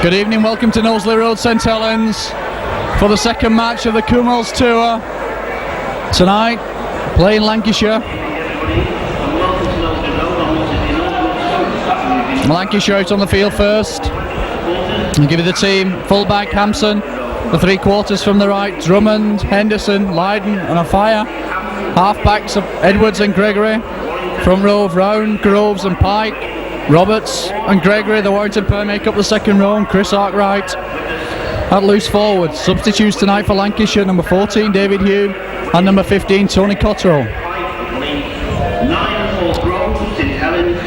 Good evening, welcome to Knowsley Road, St Helens for the second match of the Kumals Tour. Tonight, playing Lancashire. Lancashire out on the field first. I'll give you the team. Full-back Hampson, the three quarters from the right, Drummond, Henderson, Lydon and Afire. Half-backs of Edwards and Gregory. Front row of Round, Groves and Pike. Roberts and Gregory, the Warrington pair, make up the second row, and Chris Arkwright at loose forward. Substitutes tonight for Lancashire: number 14 David Hume and number 15 Tony Cottrell. 9 for Groves, St Helens.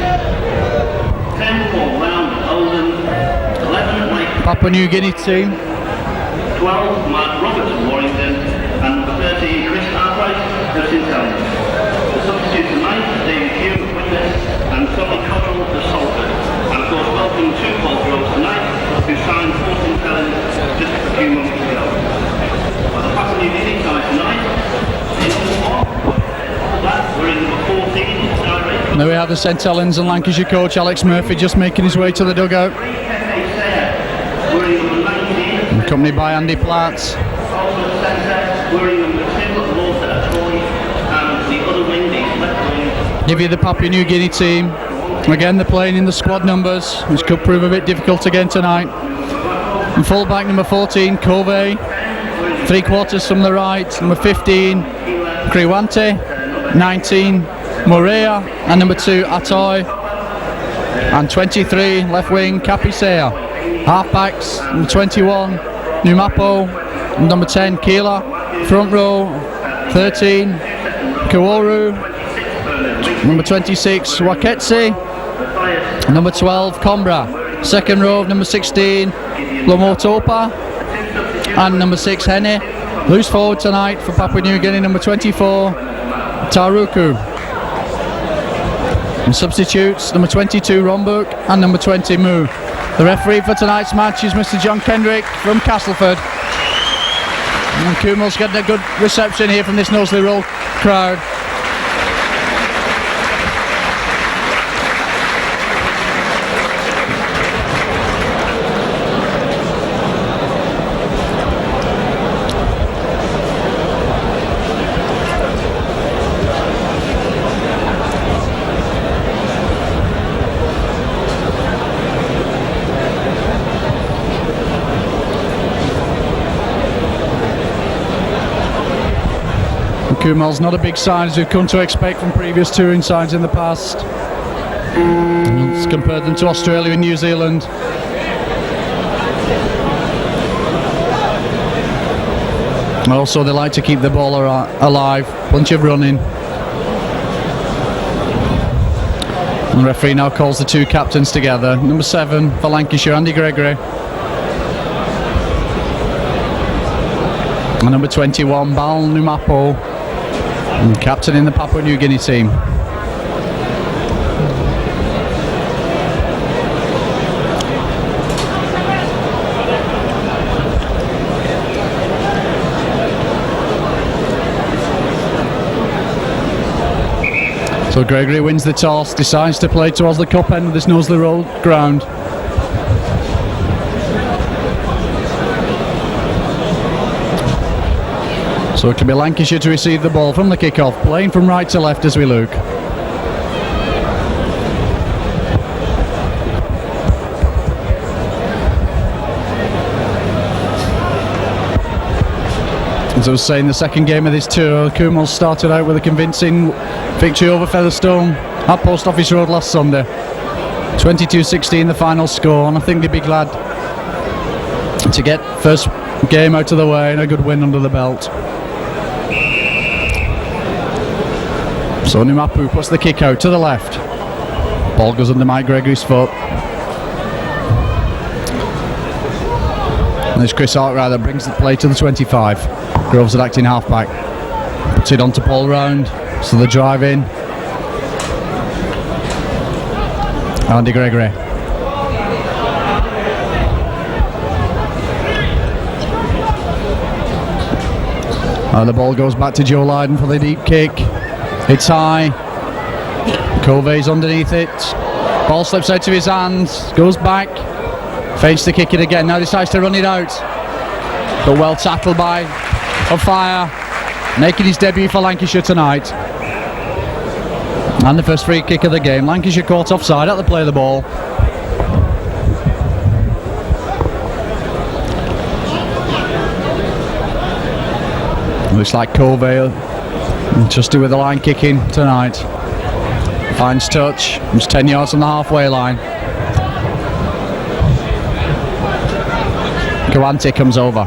10 for Round, Oldham. 11 Mike Papua New Guinea team. 12 Mark Roberts of Warrington, and number 13 Chris Arkwright of St Helens. The substitutes tonight: David Hume of Witness and Tony Cottrell of Salford. And of course, welcome to Paul Groves tonight, who signed for St Helens just a few months ago. The Papua New Guinea side tonight is we're in number 14. There we have the St Helens and Lancashire coach Alex Murphy just making his way to the dugout, accompanied by Andy Platt. Also centre, we're in number 2, Walter Troy, and the other wing, the left wing. Give you the Papua New Guinea team. Again, they're playing in the squad numbers, which could prove a bit difficult again tonight. And full-back number 14 Covey, three quarters from the right, number 15 Kriwante, 19 Morea and number 2 Atoy, and 23 left wing Kapisea. Half-backs number 21 Numapo, number 10 Keela. Front row 13 Kaworu, number 26 Waketsi, number 12 Combra. Second row of number 16 Lomotopa and number 6 Hene. Loose forward tonight for Papua New Guinea, number 24 Taruku. And substitutes number 22 Rombuk and number 20 Mu. The referee for tonight's match is Mr. John Kendrick from Castleford. And Kumals getting a good reception here from this Knowsley Road crowd. Kumals not a big side as we've come to expect from previous touring sides in the past. Let's compare them to Australia and New Zealand. Also, they like to keep the ball alive, bunch of running. And the referee now calls the two captains together. Number 7 for Lancashire, Andy Gregory. And number 21, Bal Numapo. And captain in the Papua New Guinea team. So Gregory wins the toss, decides to play towards the cup end of this Knowsley Road ground. So it can be Lancashire to receive the ball from the kick-off, playing from right to left as we look. As I was saying, the second game of this tour, Kumals started out with a convincing victory over Featherstone at Post Office Road last Sunday. 22-16 the final score, and I think they'd be glad to get first game out of the way and a good win under the belt. So Numapu puts the kick out to the left. Ball goes under Mike Gregory's foot. And there's Chris Arkwright that brings the play to the 25. Groves at acting halfback. Puts it on to Paul Round. So the drive in. Andy Gregory. And the ball goes back to Joe Lydon for the deep kick. It's high. Covey's underneath it. Ball slips out of his hands. Goes back. Feints to kick it again, now decides to run it out. But well tackled by Fire, making his debut for Lancashire tonight. And the first free kick of the game. Lancashire caught offside at the play of the ball. Looks like Covey trusted with the line kicking tonight. Finds touch, he's 10 yards from the halfway line. Kawante comes over.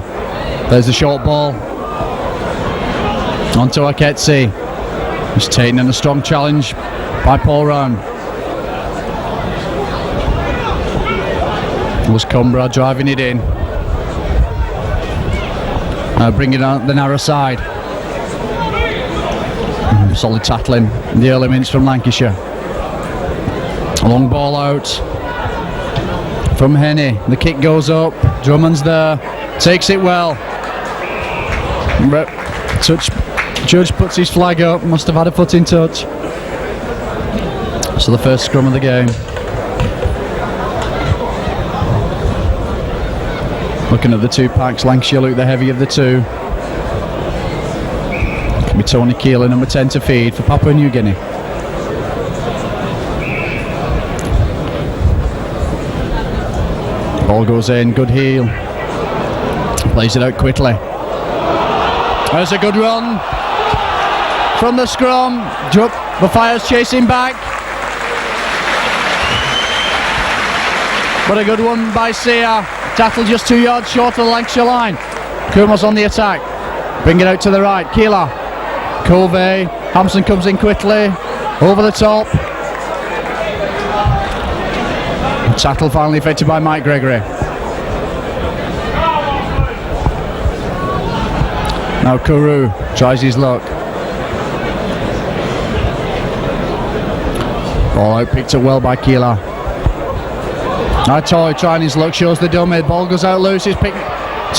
There's the short ball. On to Aketsi. He's taken in a strong challenge by Paul Rowan. It was Cumbra driving it in. Bringing it out the narrow side. Solid tackling in the early minutes from Lancashire. A long ball out from Henny. The kick goes up. Drummond's there. Takes it well. Judge puts his flag up. Must have had a foot in touch. So the first scrum of the game. Looking at the two packs, Lancashire look the heavy of the two. Can be Tony Keeler, number 10 to feed for Papua New Guinea. Ball goes in, good heel. Plays it out quickly. There's a good run from the scrum. The Fire's chasing back. But a good one by Sia. Tackle just 2 yards short of the Lancashire line. Kuma's on the attack. Bring it out to the right. Keeler. Covey. Hampson comes in quickly. Over the top. Tackle finally effected by Mike Gregory. Now Kuru tries his luck. Ball out, picked up well by Keeler. Now Toy trying his luck, shows the dummy. Ball goes out loose. It's picked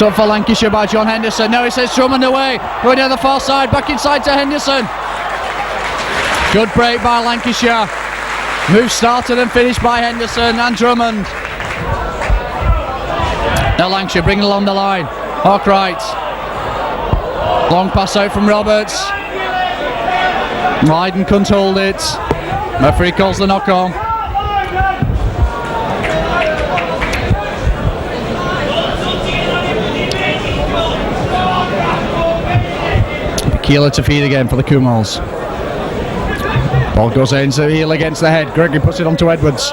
up for Lancashire by John Henderson. Now he says Drummond away. Going down the far side, back inside to Henderson. Good break by Lancashire. Move started and finished by Henderson and Drummond. Now Lancashire bringing along the line. Hawkwright. Long pass out from Roberts. Ryden couldn't hold it. Referee calls the knock on. Keeler to feed again for the Kumals. Ball goes in, so heel against the head. Gregory puts it onto Edwards.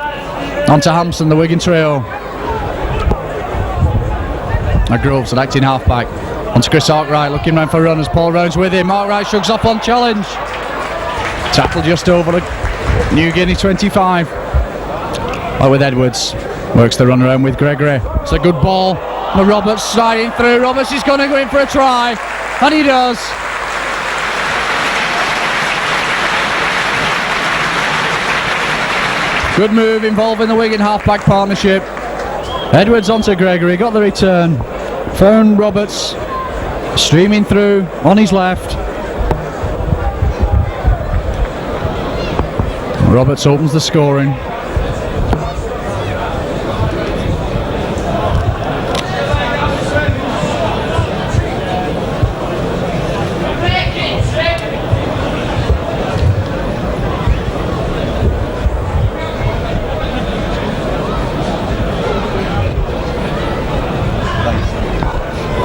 Onto Hampson, the Wigan trio. Groves, an acting halfback. Onto Chris Arkwright, looking round for runners. Paul Round's with him. Arkwright shrugs off on challenge. Tackle just over the New Guinea 25. With Edwards. Works the run around with Gregory. It's a good ball. Roberts sliding through. Roberts is going to go in for a try. And he does. Good move involving the Wigan halfback partnership. Edwards onto Gregory, got the return. Found Roberts streaming through on his left. Roberts opens the scoring.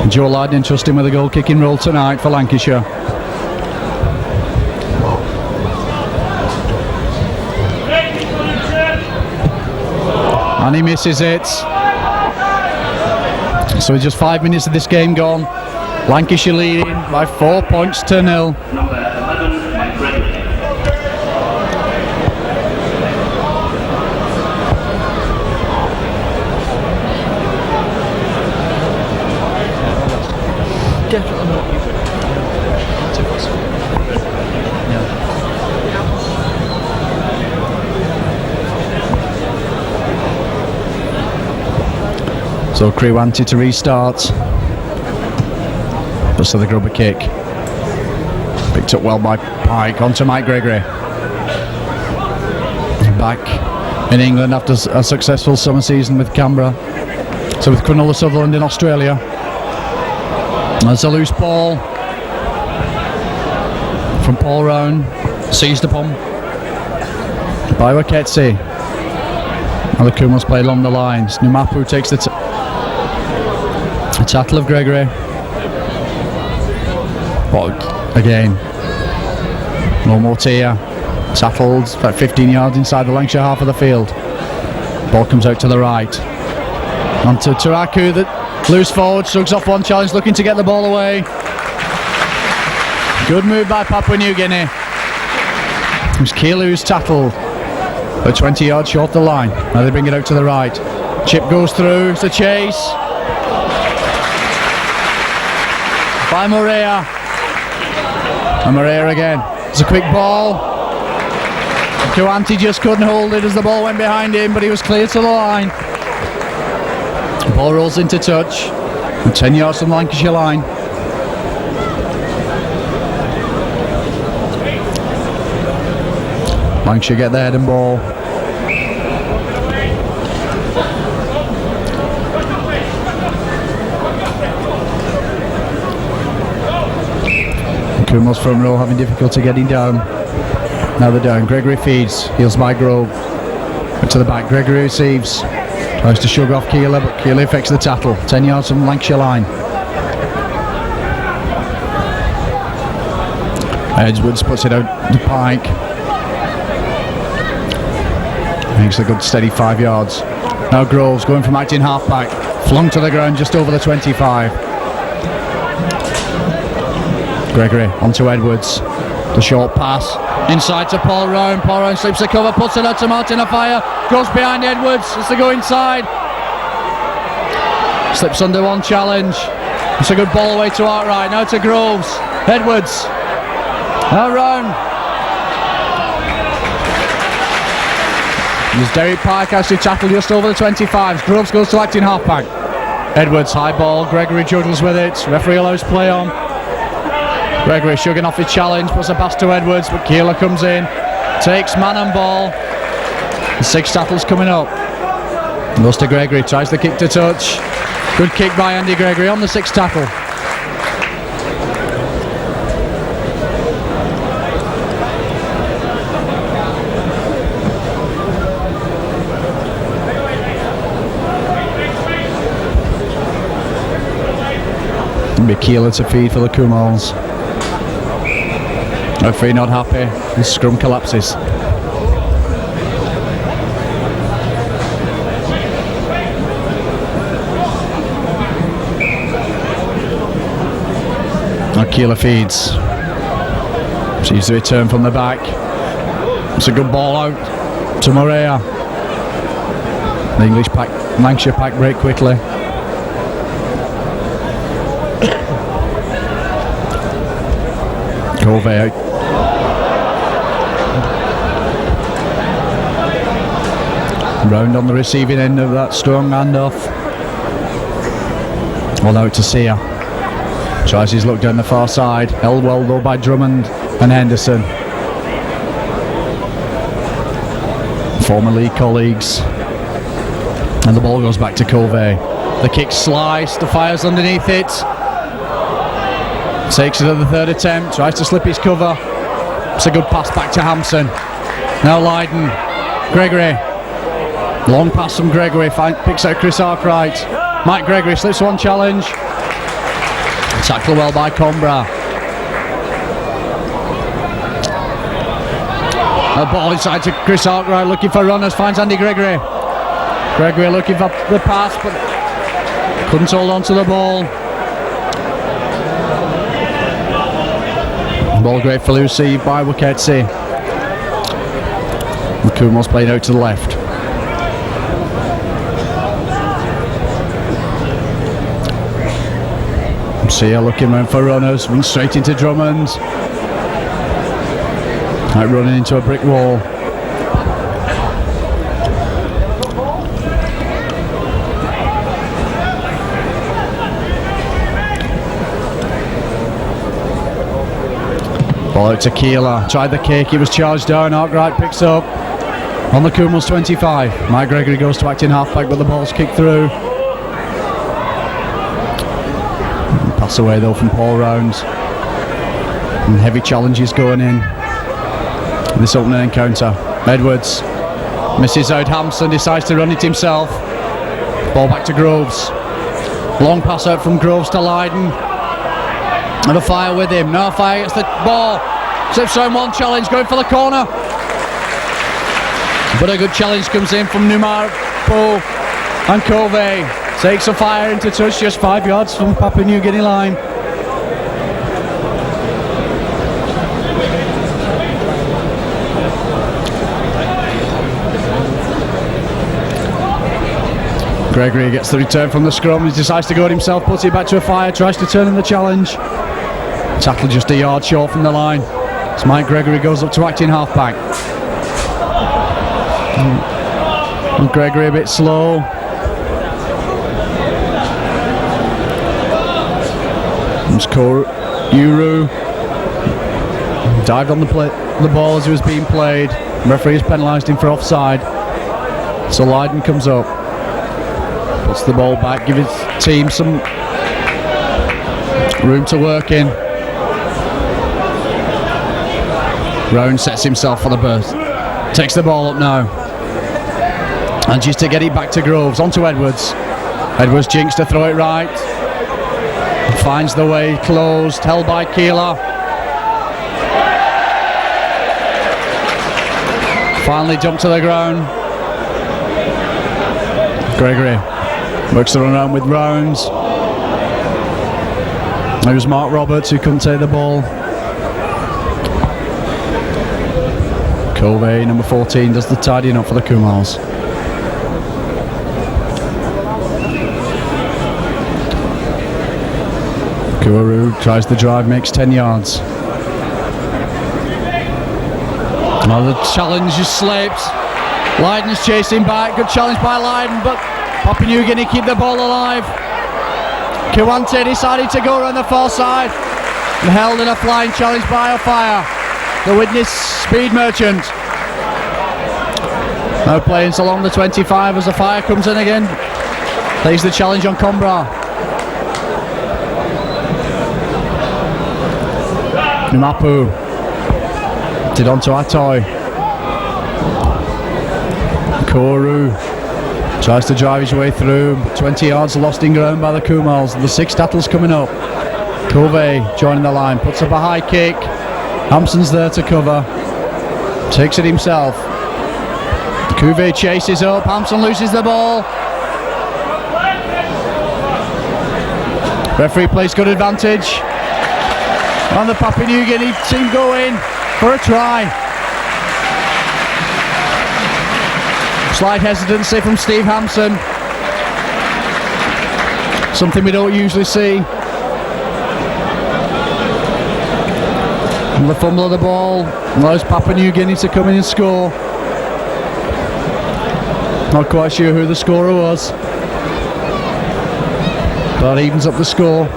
Joe Lyden trusting with a goal kicking role tonight for Lancashire. And he misses it. So with just 5 minutes of this game gone, Lancashire leading by 4 points to 0. Number 11, Mike Gregory. Definitely not. So Crewe wanted to restart, but so the grubber kick picked up well by Pike onto Mike Gregory. Back in England after a successful summer season with Canberra. So with Cronulla Sutherland in Australia. There's a loose ball from Paul Rowan, seized upon by Waketsi. Now the Kumals play along the lines. Numapu takes the tackle of Gregory. But again, no more Tia. Tackled about 15 yards inside the Lancashire half of the field. Ball comes out to the right. Onto Taraku, that loose forward, shrugs off one challenge, looking to get the ball away. Good move by Papua New Guinea. It was Keela who's tackled. About 20 yards short the line. Now they bring it out to the right. Chip goes through, it's a chase. By Morea. And Morea again. It's a quick ball. Kuanti just couldn't hold it as the ball went behind him, but he was clear to the line. The ball rolls into touch. And 10 yards from the Lancashire line. Lancashire get the head and ball. Kumals front row having difficulty getting down. Now they're down. Gregory feeds. Heels by Grove. Back to the back. Gregory receives. Tries to shrug off Keela, but Keela effects the tackle. 10 yards from the Lancashire line. Edgewords puts it out the pike. Makes a good steady 5 yards. Now Groves going from acting half-back. Flung to the ground just over the 25. Gregory onto Edwards. The short pass. Inside to Paul Rowan. Paul Rowan slips the cover, puts it out to Martin Afire. Goes behind Edwards as they go inside. Slips under one challenge. It's a good ball away to Arkwright. Now to Groves. Edwards. Now Rowan. There's Derek Pike actually tackled just over the 25s. Groves goes to acting halfback. Edwards, high ball. Gregory juggles with it. Referee allows play on. Gregory shugging off his challenge, puts a pass to Edwards, but Keela comes in, takes man and ball. The 6 tackles coming up. Goes to Gregory, tries the kick to touch. Good kick by Andy Gregory on the 6th tackle. It'll be Keela to feed for the Kumals. Referee not happy. The scrum collapses. Now Keela feeds. Sees the return from the back. It's a good ball out to Morea. The English pack, Lancashire pack break quickly. Cove out. Round on the receiving end of that strong handoff. Well, out to Sia. Tries his look down the far side. Held well though by Drummond and Henderson. Former league colleagues. And the ball goes back to Cove. The kick sliced, the fire's underneath it. Takes it at the 3rd attempt, tries to slip his cover. It's a good pass back to Hampson. Now Lydon. Gregory. Long pass from Gregory, picks out Chris Arkwright. Mike Gregory slips one challenge. Tackle well by Combra. A ball inside to Chris Arkwright, looking for runners, finds Andy Gregory. Gregory looking for the pass, but couldn't hold on to the ball. Ball gratefully received by Waketsi. The Kumals played out to the left. Sia looking around for runners, runs straight into Drummond. Like running into a brick wall. Ball out to Keela, tried the kick, it was charged down, Arkwright picks up on the Kumals 25. Mike Gregory goes to acting halfback, but the ball's kicked through. pass away though from Paul Rounds. And heavy challenges going in this opening encounter. Edwards misses out Hampson, decides to run it himself. Ball back to Groves. Long pass out from Groves to Lydon. And a fire with him. No fire gets the ball. Slips around one challenge, going for the corner. But a good challenge comes in from Numapo, and Covey takes a fire into touch just 5 yards from Papua New Guinea line. Gregory gets the return from the scrum. He decides to go it himself, puts it back to a fire, tries to turn in the challenge. Tackle just a yard short from the line. So Mike Gregory goes up to acting halfback. And Gregory a bit slow. Comes Uru. Dived on the ball as he was being played. The referee has penalised him for offside. So Lydon comes up. Puts the ball back, give his team some room to work in. Rowan sets himself for the burst. Takes the ball up now. And just to get it back to Groves, onto Edwards. Edwards jinks to throw it right. Finds the way closed, held by Keeler. Finally jumped to the ground. Gregory works the run around with Rounds. It was Mark Roberts who couldn't take the ball. Covey, number 14, does the tidying up for the Kumals. Kuaru tries the drive, makes 10 yards. Another challenge just slips. Lydon's chasing back, good challenge by Lydon, but Papua New Guinea keep the ball alive. Kiwante decided to go around the far side and held in a flying challenge by O'Fire, the witness speed merchant. Now playing along the 25 as O'Fire comes in again. Plays the challenge on Combra. Numapu did onto Atoy. Koru tries to drive his way through, 20 yards lost in ground by the Kumals. The 6 Tattles coming up. Covey joining the line, puts up a high kick. Hampson's there to cover, takes it himself. Covey chases up, Hampson loses the ball. Referee plays good advantage. And the Papua New Guinea team go in for a try. Slight hesitancy from Steve Hampson. Something we don't usually see. And the fumble of the ball allows Papua New Guinea to come in and score. Not quite sure who the scorer was, but evens up the score.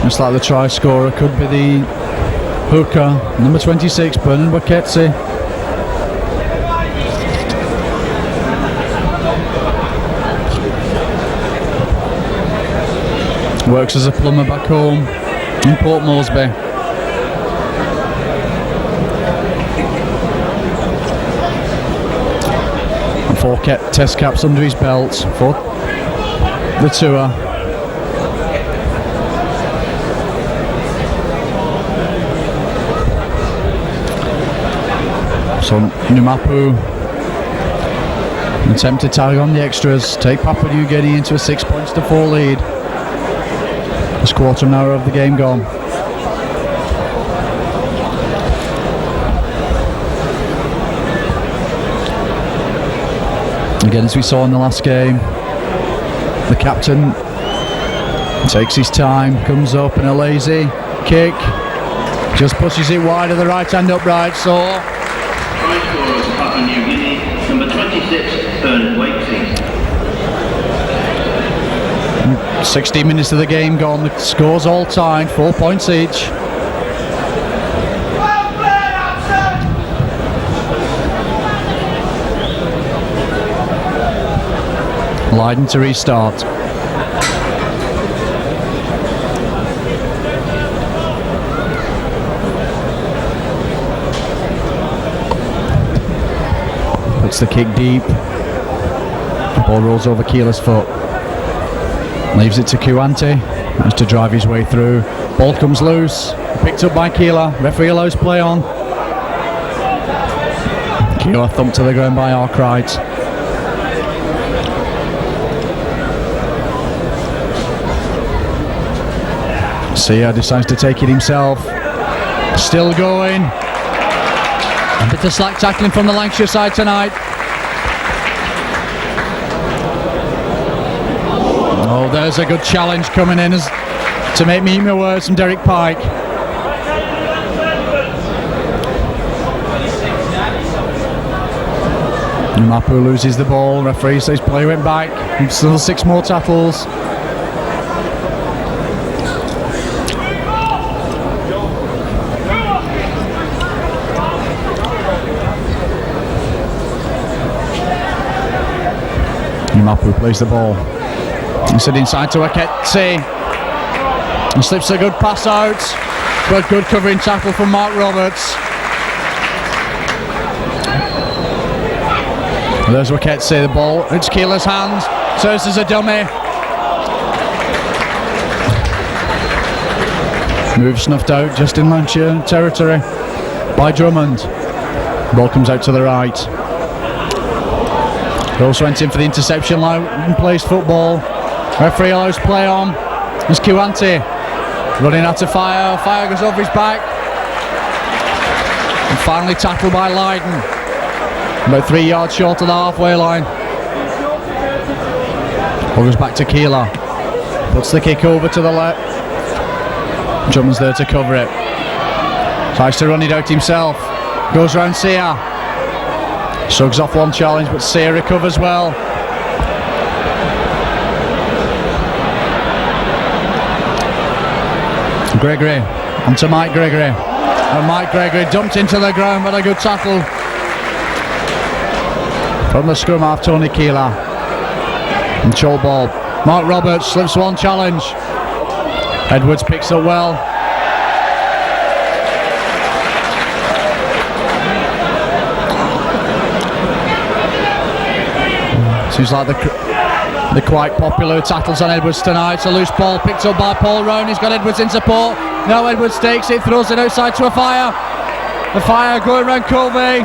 Looks like the try scorer could be the hooker, number 26, Bernard Waketsi. Works as a plumber back home in Port Moresby. And 4 test caps under his belt for the tour. So Numapu attempt to tag on the extras, take Papua New Guinea into a 6-4 lead. This quarter of an hour of the game gone. Again, as we saw in the last game, the captain takes his time, comes up in a lazy kick, Just pushes it wide of the right hand upright, so Try scorer of Papua New Guinea, number 26, Bernard Wakesy. 16 minutes of the game gone, the scores all tied, 4 points each. Leiden to restart. Puts the kick deep. The ball rolls over Keeler's foot. Leaves it to Kuante. Managed to drive his way through. Ball comes loose. Picked up by Keeler. Referee allows play on. Keeler thumped to the ground by Arkwright. Sia decides to take it himself. Still going. A bit of slack tackling from the Lancashire side tonight. Oh, there's a good challenge coming in to make me eat my words from Derek Pike. Mapu loses the ball. Referee says play went back. Still 6 more tackles. Mapu plays the ball. He's it inside to Aketse. And slips a good pass out. But good covering tackle from Mark Roberts. And there's Aketse, the ball. It's Keeler's hands. Serves as a dummy. Move snuffed out just in Lancashire territory by Drummond. Ball comes out to the right. Rose went in for the interception line and plays football. Referee allows play on. There's Kuante running out of fire. Fire goes over his back. And finally tackled by Leiden. About 3 yards short of the halfway line. Ball goes back to Keeler. Puts the kick over to the left. Drummond's there to cover it. Tries to run it out himself. Goes round Sia. Shrugs off one challenge, but Sia recovers well. Gregory, onto Mike Gregory. And Mike Gregory dumped into the ground, but a good tackle from the scrum half, Tony Keeler. Control ball. Mark Roberts slips one challenge. Edwards picks up well. Seems like they're quite popular tackles on Edwards tonight. It's a loose ball picked up by Paul Rowan. He's got Edwards in support. Now Edwards takes it, throws it outside to a fire. The fire going round Covey.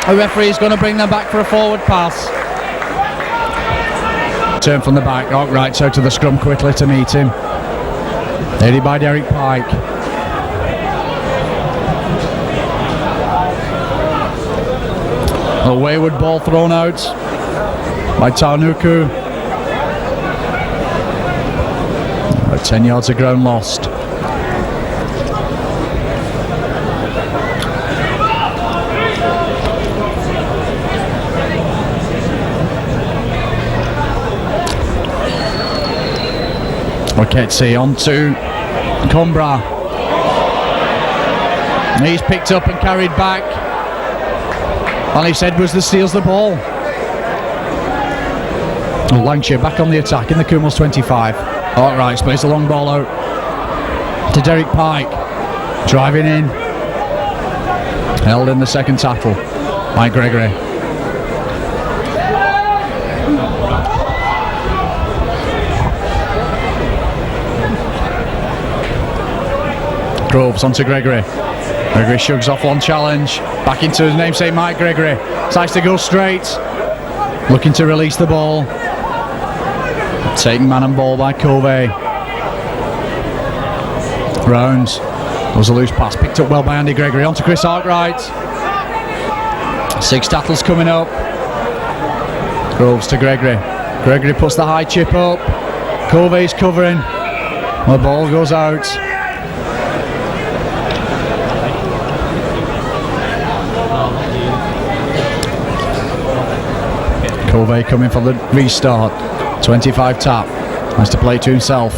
The referee is going to bring them back for a forward pass. Turn from the back. Arkwright's out to the scrum quickly to meet him. Headed by Derek Pike. A wayward ball thrown out by Tanuku. About 10 yards of ground lost. Waketsi on to Combra. He's picked up and carried back. Alice Edwards that steals the ball. Lancashire back on the attack in the Kumals 25. Alright, plays the long ball out to Derek Pike. Driving in. Held in the second tackle by Gregory. Groves onto Gregory. Gregory shrugs off one challenge. Back into his namesake Mike Gregory. Decides to go straight. Looking to release the ball. Taken man and ball by Covey. Rounds. There was a loose pass. Picked up well by Andy Gregory. Onto Chris Arkwright. 6 tackles coming up. Groves to Gregory. Gregory puts the high chip up. Covey's covering. The ball goes out. Covey coming for the restart. 25 tap. Has to play to himself.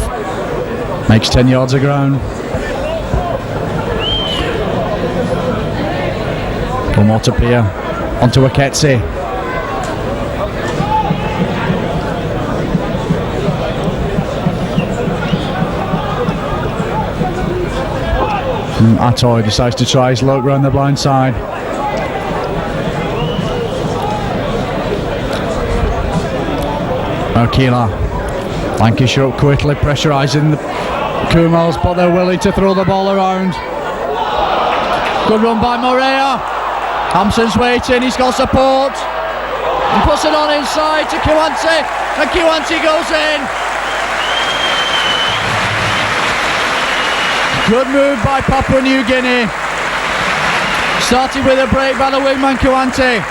Makes 10 yards of ground. One more to Pia. Onto Aketsi. Atoy decides to try his luck round the blind side. Okila. Lancashire up quickly, pressurising the Kumals, but they're willing to throw the ball around. Good run by Morea. Hampson's waiting, he's got support. He puts it on inside to Kiwanti, and Kiwanti goes in. Good move by Papua New Guinea. Started with a break by the wingman Kiwanti.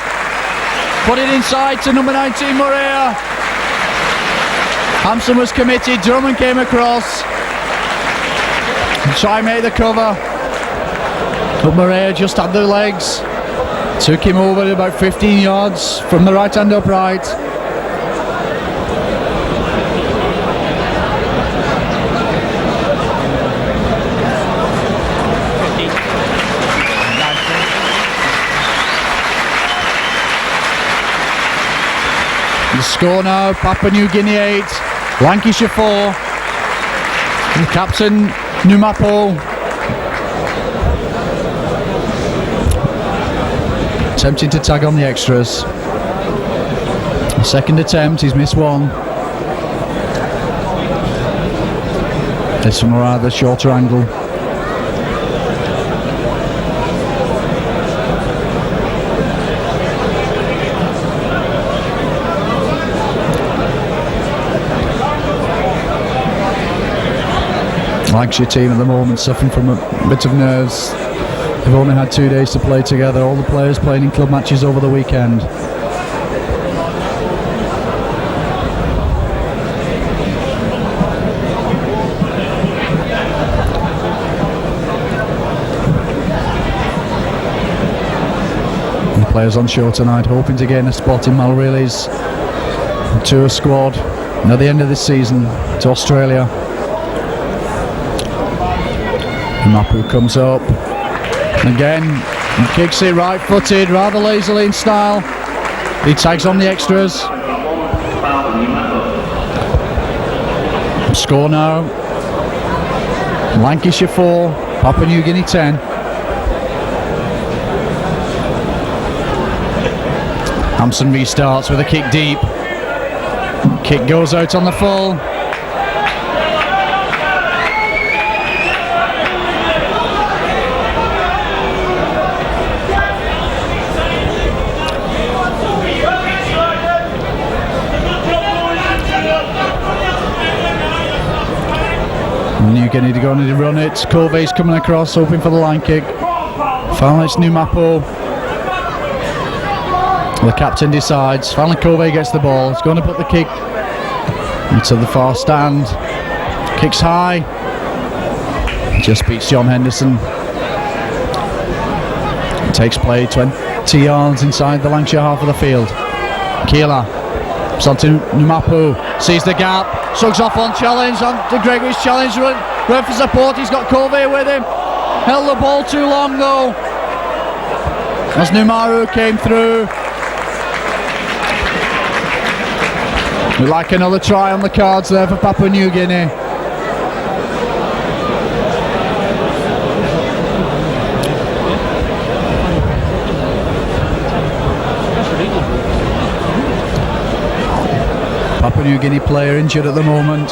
Put it inside to number 19 Morea. Hampson was committed, Drummond came across. Try and make the cover. But Morea just had the legs. Took him over about 15 yards from the right hand upright. The score now, Papua New Guinea 8, Lancashire 4. And captain Numapo attempting to tag on the extras. Second attempt, he's missed one. This one rather shorter angle. Lancashire team at the moment suffering from a bit of nerves. They've only had 2 days to play together. All the players playing in club matches over the weekend. The players on show tonight hoping to gain a spot in Malreely's tour squad and at the end of this season to Australia. Mapu comes up again and kicks it right footed, rather lazily in style. He tags on the extras. Score now, Lancashire 4, Papua New Guinea 10. Hampson restarts with a kick deep. Kick goes out on the full. New Guinea to go on and run it. Covey's coming across, hoping for the line kick. Finally it's Numapo. The captain decides. Finally Covey gets the ball. He's going to put the kick into the far stand. Kicks high. Just beats John Henderson. Takes play 20 yards inside the Lancashire half of the field. Keela. It's on to Numapo. Sees the gap. Sugs off on challenge, on to Gregory's challenge, run for support. He's got Covey with him. Held the ball too long though, as Numaru came through. We'd like another try on the cards there for Papua New Guinea. Papua New Guinea player injured at the moment.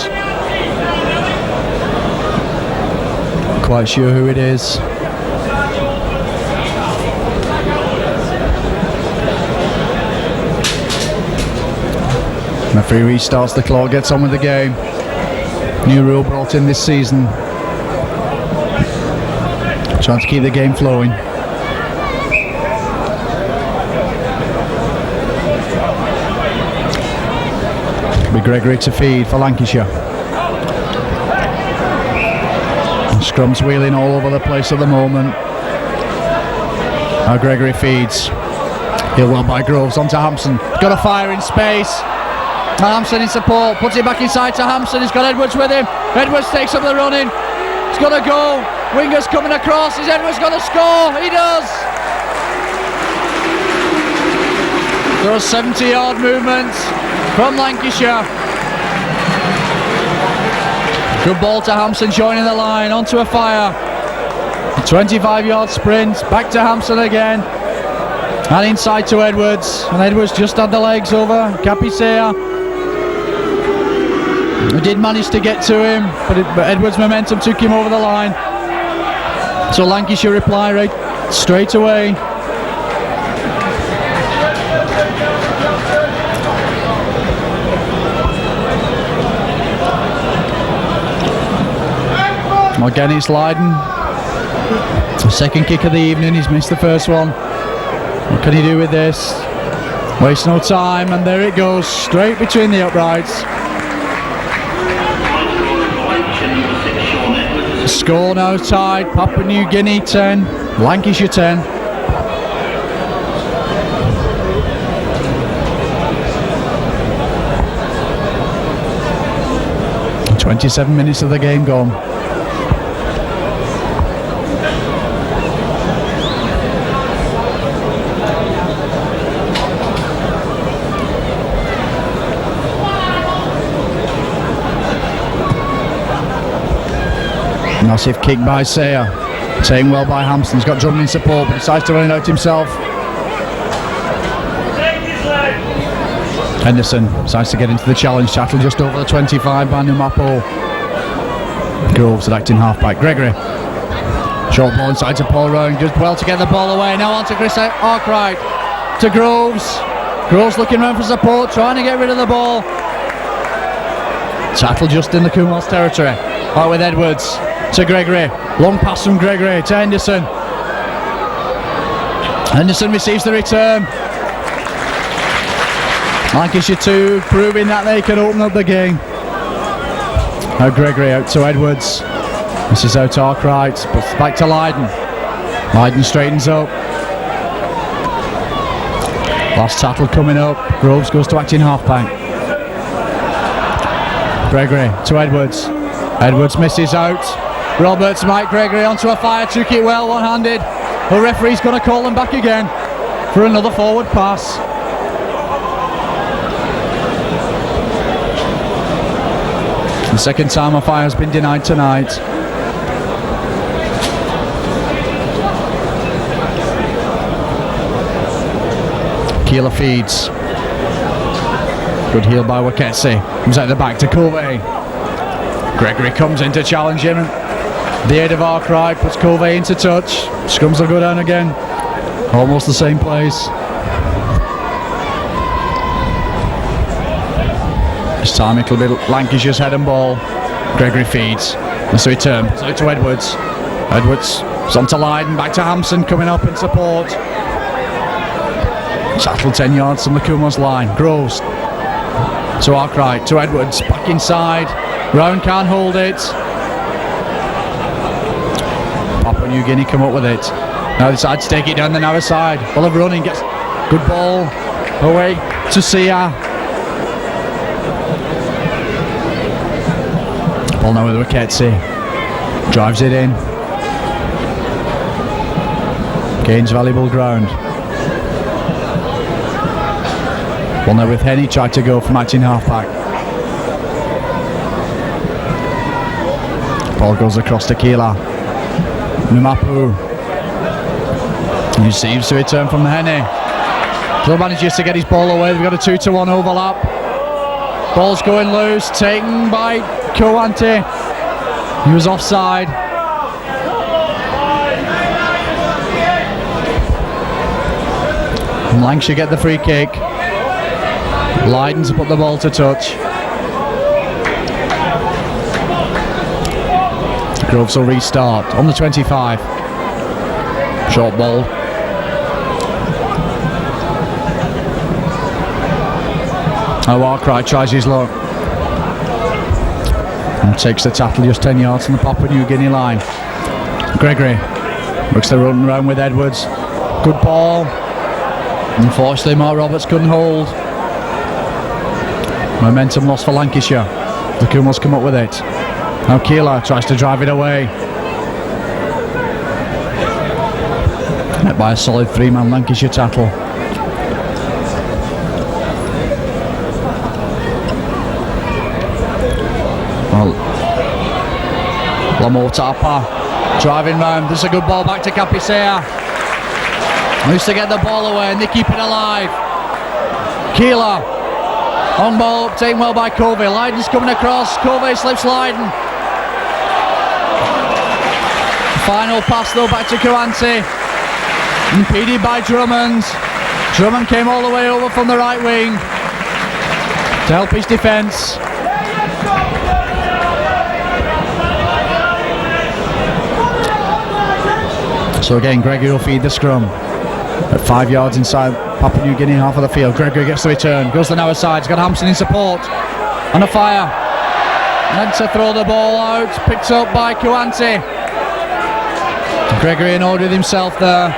Quite sure who it is. Referee restarts the clock, gets on with the game. New rule brought in this season. Trying to keep the game flowing. Gregory to feed for Lancashire. Scrum's wheeling all over the place at the moment. Now Gregory feeds. He'll well by Groves, onto Hampson. Got a fire in space. Hampson in support, puts it back inside to Hampson. He's got Edwards with him. Edwards takes up the running. He's got to go. Winger's coming across. Is Edwards going to score? He does. Those 70-yard movements from Lancashire. Good ball to Hampson, joining the line, onto a fire. A 25-yard sprint, back to Hampson again. And inside to Edwards. And Edwards just had the legs over Capisea. He did manage to get to him, but Edwards' momentum took him over the line. So Lancashire reply right straight away. Again, it's Lydon. The second kick of the evening. He's missed the first one. What can he do with this? Waste no time, and there it goes, straight between the uprights. The score now tied. Papua New Guinea 10, Lancashire 10. 27 minutes of the game gone. Massive kick by Sayer, taken well by Hampson. He's got Drummond in support, but decides to run it out himself. Henderson decides to get into the challenge. Chattel just over the 25 by Numapo. Groves acting halfback. Gregory. Short ball inside to Paul Rowan. Does well to get the ball away. Now on to Chris Arkwright. To Groves. Groves looking around for support, trying to get rid of the ball. Chattel just in the Kumals territory. Out with Edwards. To Gregory, long pass from Gregory to Henderson. Henderson receives the return. Lancashire 2 proving that they can open up the game. Now Gregory out to Edwards. This is out to Arkwright, but back to Lydon. Lydon straightens up. Last tackle coming up. Groves goes to acting halfback. Gregory to Edwards. Edwards misses out. Roberts, Mike Gregory onto a fire, took it well, one-handed. The referee's going to call them back again for another forward pass. The second time a fire has been denied tonight. Keeler feeds. Good heel by Waketsi. Comes out the back to Covey. Gregory comes in to challenge him. The aid of Arkwright puts Covey into touch. Scrums will go down again. Almost the same place. This time it'll be Lancashire's head and ball. Gregory feeds. That's a return. It's out to Edwards. Edwards is on to Lydon. Back to Hampson coming up in support. Chattel 10 yards from the Kumos line. Groves to Arkwright. To Edwards. Back inside. Rowan can't hold it. Papua New Guinea come up with it. Now they decide to take it down the narrow side. Oliver running, gets good ball away to Sia. Ball now with Waketsi. Drives it in. Gains valuable ground. Ball now with Henny, tried to go from acting halfback. Ball goes across to Keeler. Numapu. He receives the return from Henny. Club manages to get his ball away. We've got a 2-to-1 overlap. Ball's going loose, taken by Kowante. He was offside. And Lancashire get the free kick. Lydon to put the ball to touch. Groves will restart on the 25. Short ball. Now Arkwright tries his luck and takes the tackle just 10 yards from the Papua New Guinea line. Gregory looks to run around with Edwards. Good ball. Unfortunately, Mark Roberts couldn't hold. Momentum lost for Lancashire. The Kumals come up with it. Now Keeler tries to drive it away. Met by a solid 3-man Lancashire tackle. Well, Lamo Tapa driving round. This is a good ball back to Capisea. Needs to get the ball away and they keep it alive. Keeler on ball, taken well by Covey. Lydon's coming across. Covey slips Lydon. Final pass though back to Kawante. Impeded by Drummond. Drummond came all the way over from the right wing to help his defence. So again, Gregory will feed the scrum. At 5 yards inside Papua New Guinea half of the field. Gregory gets the return, goes to the narrow side. He's got Hampson in support. On a fire. And to throw the ball out. Picked up by Kawante. Gregory in order with himself there.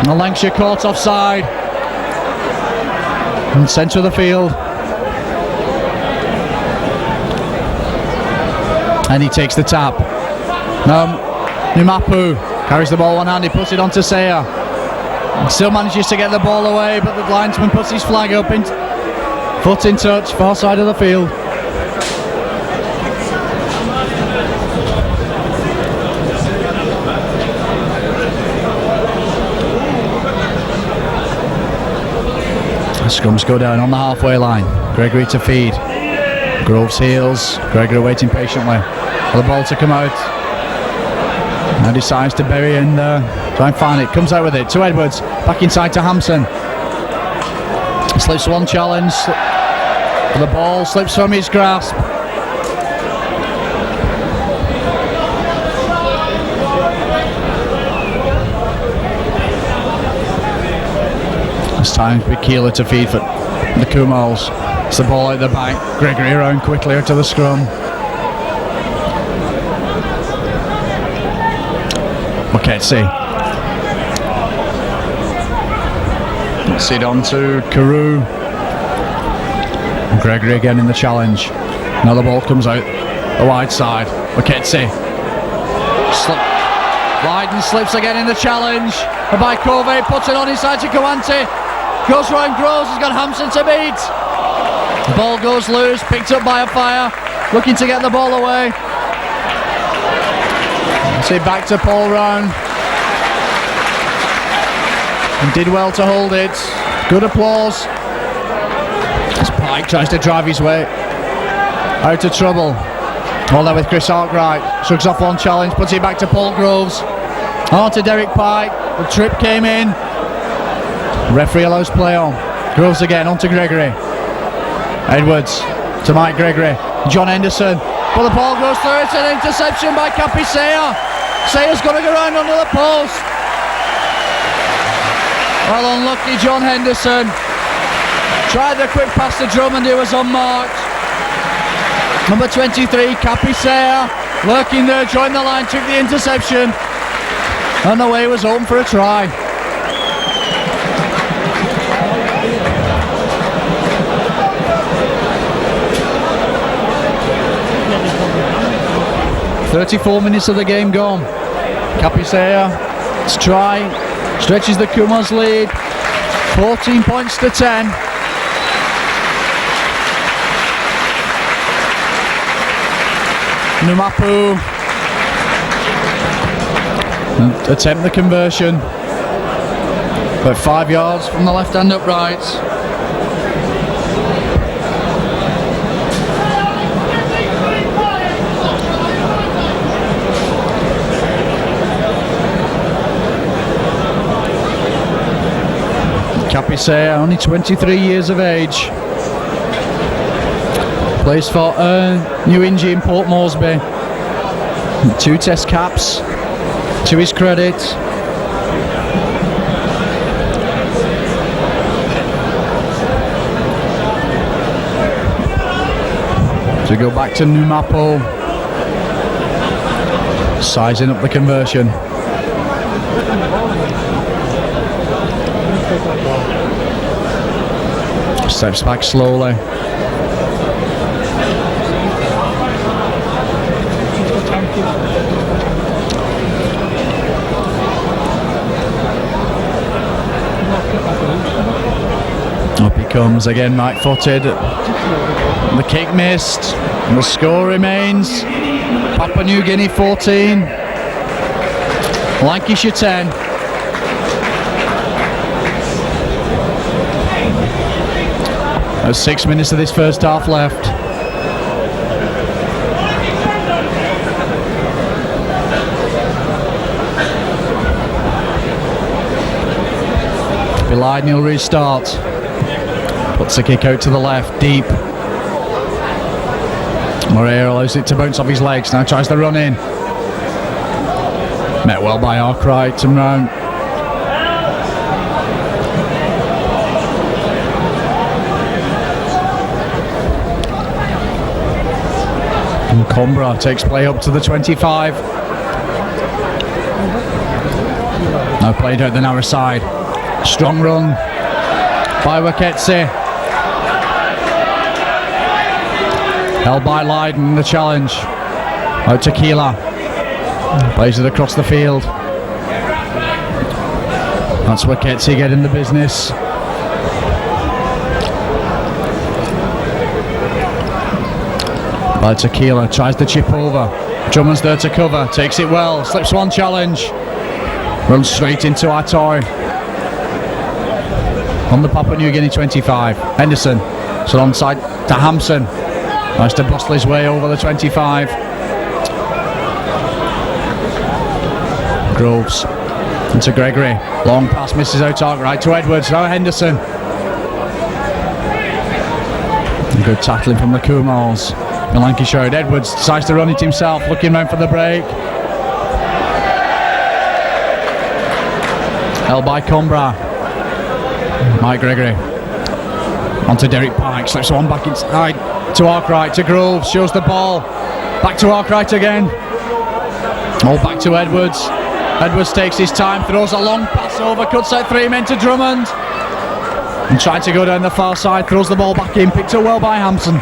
And Lancashire caught offside. In the centre of the field. And he takes the tap. Now Numapu carries the ball one hand, he puts it on to Sayer. Still manages to get the ball away, but the linesman puts his flag up. Foot in touch, far side of the field. The scrums go down on the halfway line. Gregory to feed. Groves heels. Gregory waiting patiently for the ball to come out. Now decides to bury and try and find it. Comes out with it to Edwards. Back inside to Hampson. Slips one challenge. The ball slips from his grasp. It's time for Keeler to feed for the Kumals. It's the ball out the back. Gregory around quickly out to the scrum. Moketsi. It's it on to Carew. And Gregory again in the challenge. Now the ball comes out the wide side. Moketsi. Lydon slips again in the challenge. And by Covey puts it on inside to Kawante. Goes round Groves, he's got Hampson to beat. The ball goes loose, picked up by a fire. Looking to get the ball away. See back to Paul Round. And did well to hold it. Good applause. As Pike tries to drive his way out of trouble. All there with Chris Arkwright. Shrugs off one challenge, puts it back to Paul Groves. On to Derek Pike. The trip came in. Referee allows play on. Groves again, on to Gregory. Edwards to Mike Gregory. John Henderson. But the ball goes through. It's an interception by Capisea. Sayer's got to go round under the post. Well, unlucky John Henderson. Tried the quick pass to Drummond, he was unmarked. Number 23, Capisea, lurking there, joined the line, took the interception. And the way was open for a try. .34 minutes of the game gone. Capisea's try stretches the Kumals lead 14 points to 10. Numapu attempt the conversion, but 5 yards from the left hand upright. Capisea, only 23 years of age. Plays for New Ingy in Port Moresby. 2 test caps to his credit. To go back to Numapu. Sizing up the conversion. Steps back slowly. Up he comes again, right-footed. The kick missed. The score remains Papua New Guinea 14, Lancashire 10. There's 6 minutes of this first half left. Belied, he'll restart. Puts the kick out to the left, deep. Moreira allows it to bounce off his legs, now tries to run in. Met well by Arkwright and round. And Coimbra takes play up to the 25. Now played out the narrow side. Strong run by Waketse. Held by Leiden, the challenge. Out to Keeler. Plays it across the field. That's Waketse getting the business. By Tequila, tries to chip over. Drummond's there to cover, takes it well, slips one challenge. Runs straight into Atoy. On the Papua New Guinea 25. Henderson, so onside to Hampson. Nice to bustle his way over the 25. Groves into Gregory. Long pass misses out right to Edwards. Now Henderson. Good tackling from the Kumals. In Lancashire, Edwards decides to run it himself, looking round for the break. Held by Coimbra. Mike Gregory. Onto Derek Pike, slips one back inside to Arkwright, to Groves, shows the ball. Back to Arkwright again. All back to Edwards. Edwards takes his time, throws a long pass over, cuts out 3 men to Drummond. And trying to go down the far side, throws the ball back in, picked up well by Hampson.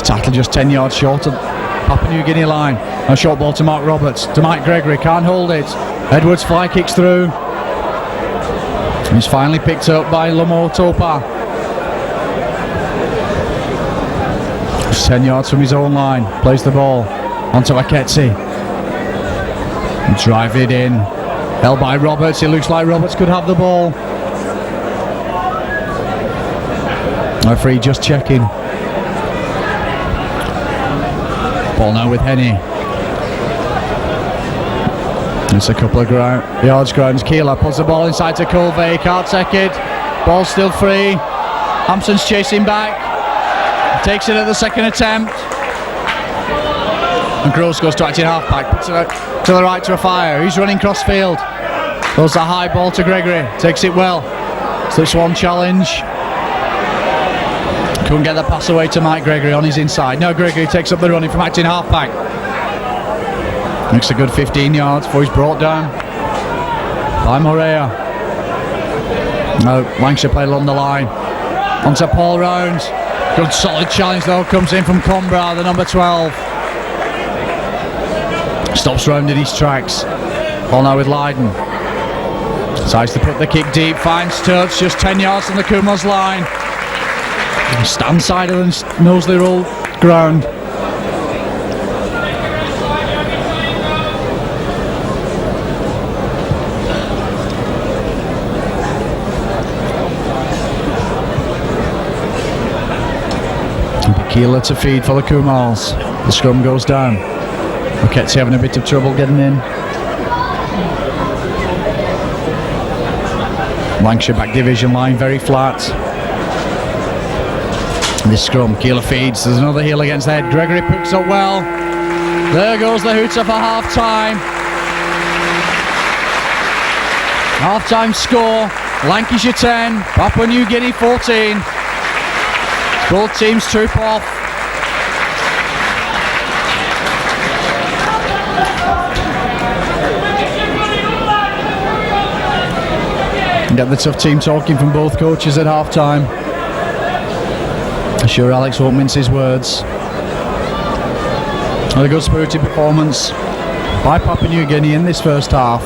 Tackled just 10 yards short of Papua New Guinea line. A short ball to Mark Roberts, to Mike Gregory, can't hold it. Edwards fly kicks through. He's finally picked up by Lomo Topa. Just 10 yards from his own line, plays the ball onto Aketsi. Drive it in, held by Roberts. It looks like Roberts could have the ball. Referee just checking. Ball now with Henny. It's a couple of yards grounds. Keeler puts the ball inside to Colvey. Can't take it. Ball's still free. Hampson's chasing back. Takes it at the second attempt. And Gross goes to acting halfback. Puts it out to the right to a fire. He's running cross field. Throws a high ball to Gregory. Takes it well. Slips one challenge. Couldn't get the pass away to Mike Gregory on his inside. Now Gregory takes up the running from acting halfback. Makes a good 15 yards before he's brought down by Morea. No, Lancashire played along the line. Onto Paul Round. Good solid challenge though, comes in from Coimbra, the number 12. Stops Round in his tracks. Ball now with Leiden. Decides to put the kick deep, finds touch, just 10 yards from the Kumos line. Stand side of the Knowsley Road ground. Keeler to feed for the Kumals. The scrum goes down. Waketse having a bit of trouble getting in. Lancashire back division line very flat. This scrum, Keeler feeds, there's another heel against the head. Gregory picks up well. There goes the hooter for half time. Half time score, Lancashire 10, Papua New Guinea 14. Both teams troop off. Get the tough team talking from both coaches at half time. I'm sure Alex won't mince his words. A good spirited performance by Papua New Guinea in this first half.